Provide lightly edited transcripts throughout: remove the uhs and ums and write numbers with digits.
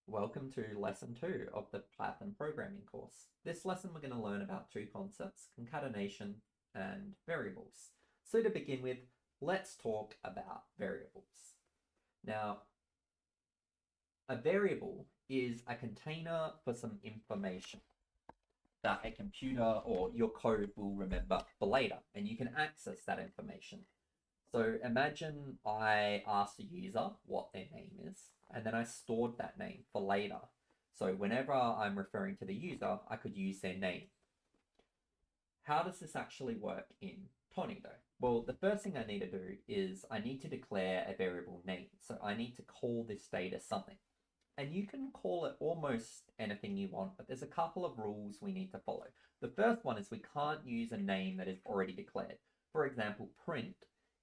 Welcome to lesson 2 of the Python programming course. This lesson we're going to learn about two concepts, concatenation and variables. So to begin with, let's talk about variables. Now, a variable is a container for some information that a computer or your code will remember for later, and you can access that information. So imagine I asked a user what their name is, and then I stored that name for later. So whenever I'm referring to the user, I could use their name. How does this actually work in Tonido? Well, the first thing I need to do is I need to declare a variable name. So I need to call this data something. And you can call it almost anything you want, but there's a couple of rules we need to follow. The first one is we can't use a name that is already declared. For example, print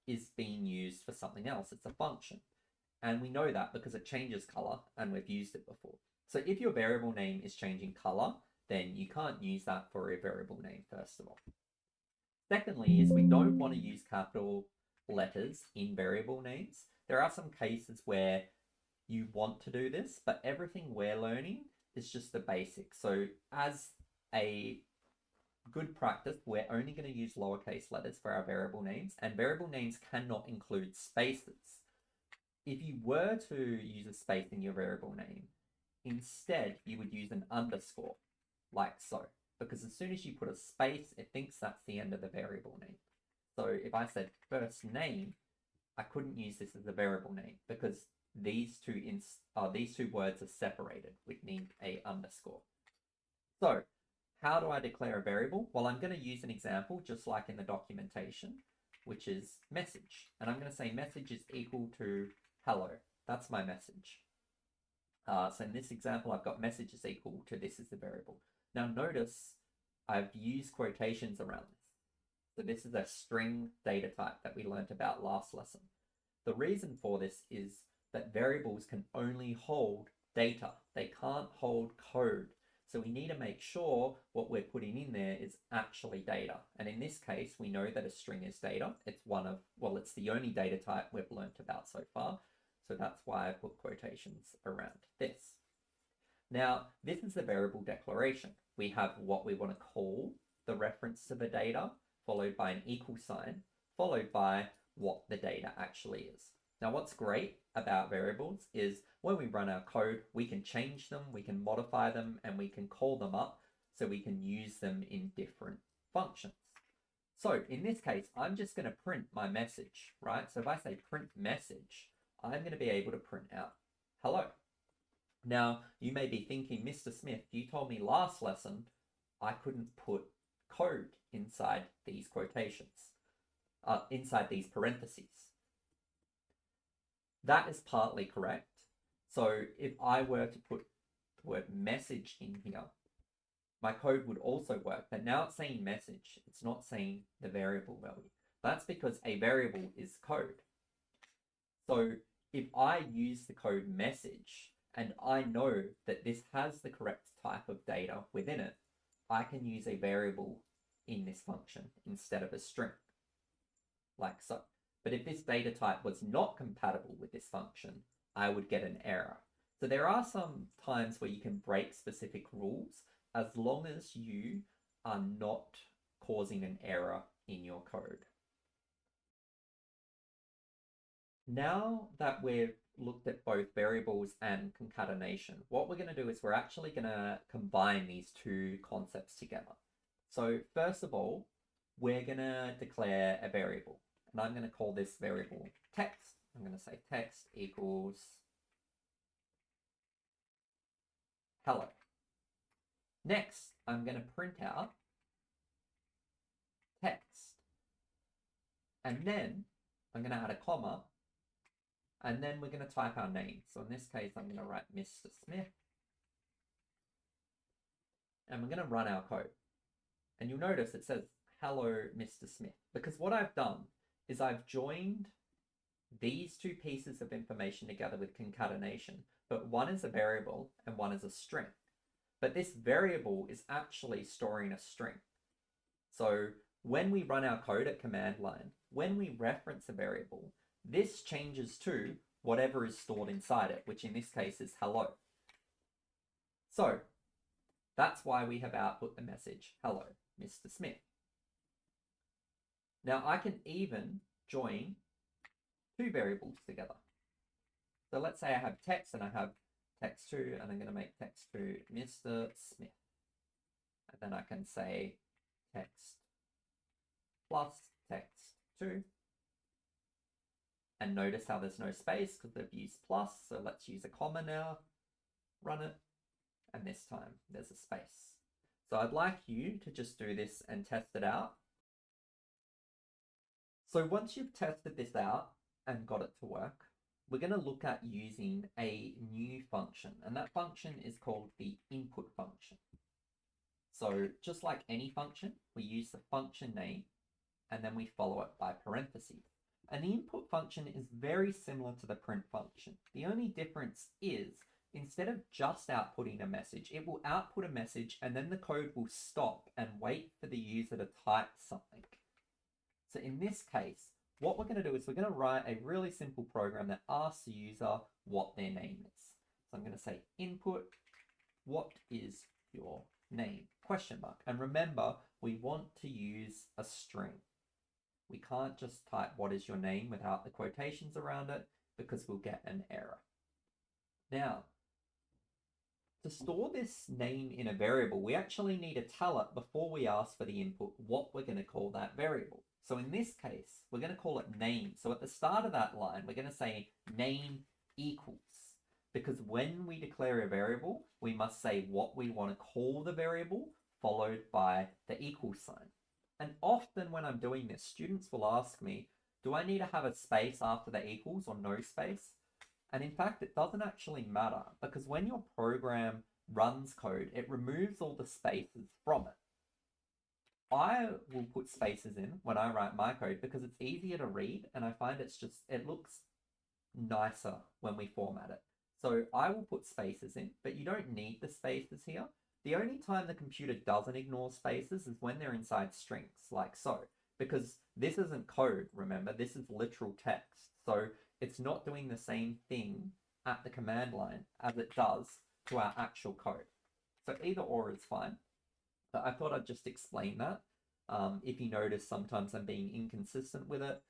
is being used for something else. It's a function. And we know that because it changes color and we've used it before. So if your variable name is changing color, then you can't use that for a variable name, first of all. Secondly, is we don't want to use capital letters in variable names. There are some cases where you want to do this, but everything we're learning is just the basics. So as a good practice, we're only going to use lowercase letters for our variable names, and variable names cannot include spaces. If you were to use a space in your variable name, instead you would use an underscore, like so, because as soon as you put a space, it thinks that's the end of the variable name. So if I said first name, I couldn't use this as a variable name because these two words are separated. We'd need a underscore. So how do I declare a variable? Well, I'm going to use an example just like in the documentation, which is message. And I'm going to say message is equal to hello. That's my message. So in this example, I've got message is equal to this is the variable. Now notice I've used quotations around this. So this is a string data type that we learned about last lesson. The reason for this is that variables can only hold data. They can't hold code. So we need to make sure what we're putting in there is actually data. And in this case, we know that a string is data. It's it's the only data type we've learnt about so far. So that's why I put quotations around this. Now, this is the variable declaration. We have what we want to call the reference to the data, followed by an equal sign, followed by what the data actually is. Now, what's great about variables is when we run our code, we can change them, we can modify them, and we can call them up so we can use them in different functions. So in this case, I'm just going to print my message, right? So if I say print message, I'm going to be able to print out hello. Now, you may be thinking, Mr. Smith, you told me last lesson I couldn't put code inside these quotations, inside these parentheses. That is partly correct. So if I were to put the word message in here, my code would also work, but now it's saying message. It's not saying the variable value. That's because a variable is code. So if I use the code message and I know that this has the correct type of data within it, I can use a variable in this function instead of a string, like so. But if this data type was not compatible with this function, I would get an error. So there are some times where you can break specific rules as long as you are not causing an error in your code. Now that we've looked at both variables and concatenation, what we're going to do is we're actually going to combine these two concepts together. So first of all, we're going to declare a variable. And I'm going to call this variable text. I'm going to say text equals hello. Next, I'm going to print out text. And then I'm going to add a comma. And then we're going to type our name. So in this case, I'm going to write Mr. Smith. And we're going to run our code. And you'll notice it says, hello, Mr. Smith. Because what I've done is I've joined these two pieces of information together with concatenation, but one is a variable and one is a string. But this variable is actually storing a string. So when we run our code at command line, when we reference a variable, this changes to whatever is stored inside it, which in this case is hello. So that's why we have output the message, hello, Mr. Smith. Now I can even join two variables together. So let's say I have text and I have text2, and I'm going to make text2 Mr. Smith. And then I can say text plus text2. And notice how there's no space because they've used plus. So let's use a comma now, run it. And this time there's a space. So I'd like you to just do this and test it out. So once you've tested this out and got it to work, we're going to look at using a new function, and that function is called the input function. So just like any function, we use the function name and then we follow it by parentheses. And the input function is very similar to the print function. The only difference is instead of just outputting a message, it will output a message and then the code will stop and wait for the user to type something. So in this case, what we're going to do is we're going to write a really simple program that asks the user what their name is. So I'm going to say input, what is your name? Question mark. And remember, we want to use a string. We can't just type what is your name without the quotations around it because we'll get an error. Now, to store this name in a variable, we actually need to tell it before we ask for the input what we're going to call that variable. So in this case, we're going to call it name. So at the start of that line, we're going to say name equals. Because when we declare a variable, we must say what we want to call the variable, followed by the equal sign. And often when I'm doing this, students will ask me, do I need to have a space after the equals or no space? And in fact, it doesn't actually matter because when your program runs code, it removes all the spaces from it. I will put spaces in when I write my code because it's easier to read and I find it looks nicer when we format it. So I will put spaces in, but you don't need the spaces here. The only time the computer doesn't ignore spaces is when they're inside strings, like so. Because this isn't code, remember, this is literal text. So it's not doing the same thing at the command line as it does to our actual code. So either or is fine. But I thought I'd just explain that. If you notice sometimes I'm being inconsistent with it,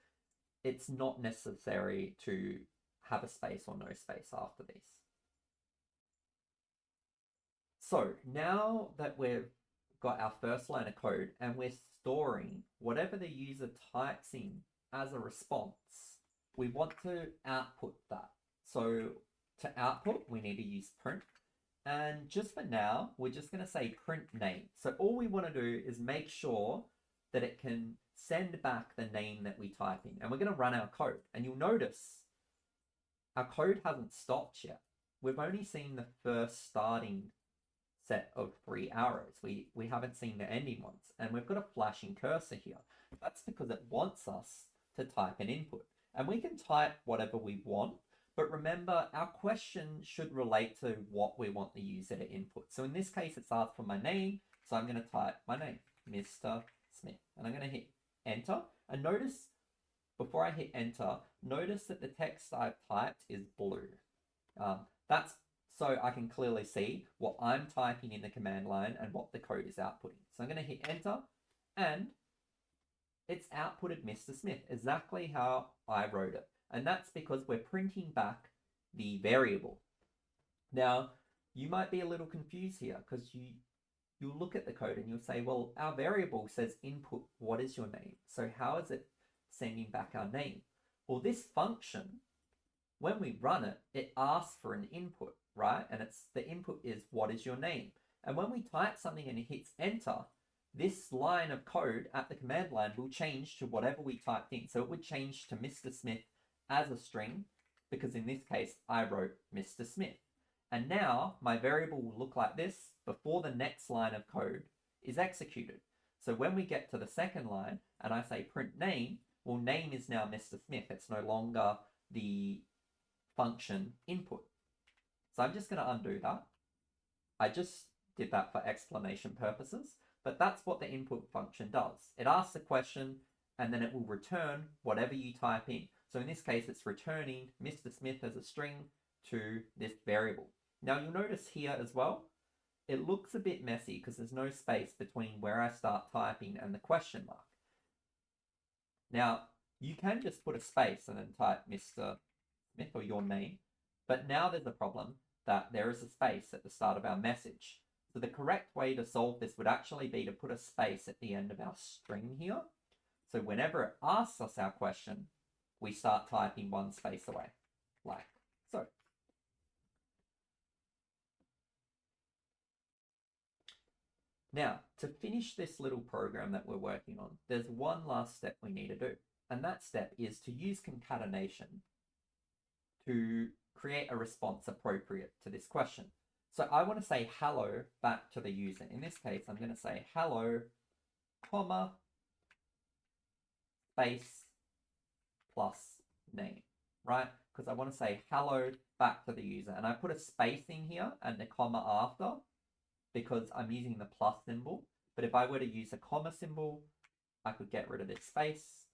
it's not necessary to have a space or no space after these. So now that we've got our first line of code and we're storing whatever the user types in as a response, we want to output that. So to output, we need to use print. And just for now, we're just going to say print name. So all we want to do is make sure that it can send back the name that we type in. And we're going to run our code. And you'll notice our code hasn't stopped yet. We've only seen the first starting set of 3 arrows. We haven't seen the ending ones. And we've got a flashing cursor here. That's because it wants us to type an input. And we can type whatever we want. But remember, our question should relate to what we want the user to input. So in this case, it's asked for my name. So I'm going to type my name, Mr. Smith. And I'm going to hit enter. And notice, before I hit enter, notice that the text I've typed is blue. That's so I can clearly see what I'm typing in the command line and what the code is outputting. So I'm going to hit enter and it's outputted Mr. Smith, exactly how I wrote it. And that's because we're printing back the variable. Now, you might be a little confused here because you look at the code and you'll say, well, our variable says input, what is your name? So how is it sending back our name? Well, this function, when we run it, it asks for an input, right? And the input is what is your name? And when we type something and it hits enter, this line of code at the command line will change to whatever we typed in. So it would change to Mr. Smith as a string, because in this case, I wrote Mr. Smith. And now my variable will look like this before the next line of code is executed. So when we get to the second line and I say print name, well, name is now Mr. Smith. It's no longer the function input. So I'm just going to undo that. I just did that for explanation purposes, but that's what the input function does. It asks a question and then it will return whatever you type in. So in this case, it's returning Mr. Smith as a string to this variable. Now you'll notice here as well, it looks a bit messy because there's no space between where I start typing and the question mark. Now, you can just put a space and then type Mr. Smith or your name, but now there's a problem that there is a space at the start of our message. So the correct way to solve this would actually be to put a space at the end of our string here. So whenever it asks us our question, we start typing one space away, like so. Now, to finish this little program that we're working on, there's one last step we need to do. And that step is to use concatenation to create a response appropriate to this question. So I want to say hello back to the user. In this case, I'm going to say hello, comma, space, plus name, right? Because I want to say hello back to the user. And I put a space in here and a comma after because I'm using the plus symbol. But if I were to use a comma symbol, I could get rid of this space.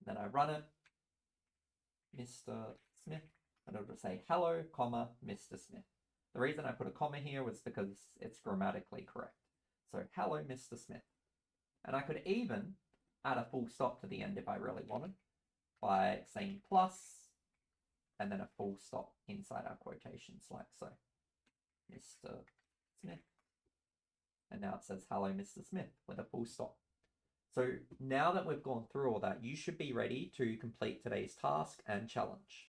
Then I run it, Mr. Smith, and it'll say hello, comma, Mr. Smith. The reason I put a comma here was because it's grammatically correct. So hello, Mr. Smith. And I could even add a full stop to the end if I really wanted by saying plus and then a full stop inside our quotations like so. Mr. Smith. And now it says hello, Mr. Smith with a full stop. So now that we've gone through all that, you should be ready to complete today's task and challenge.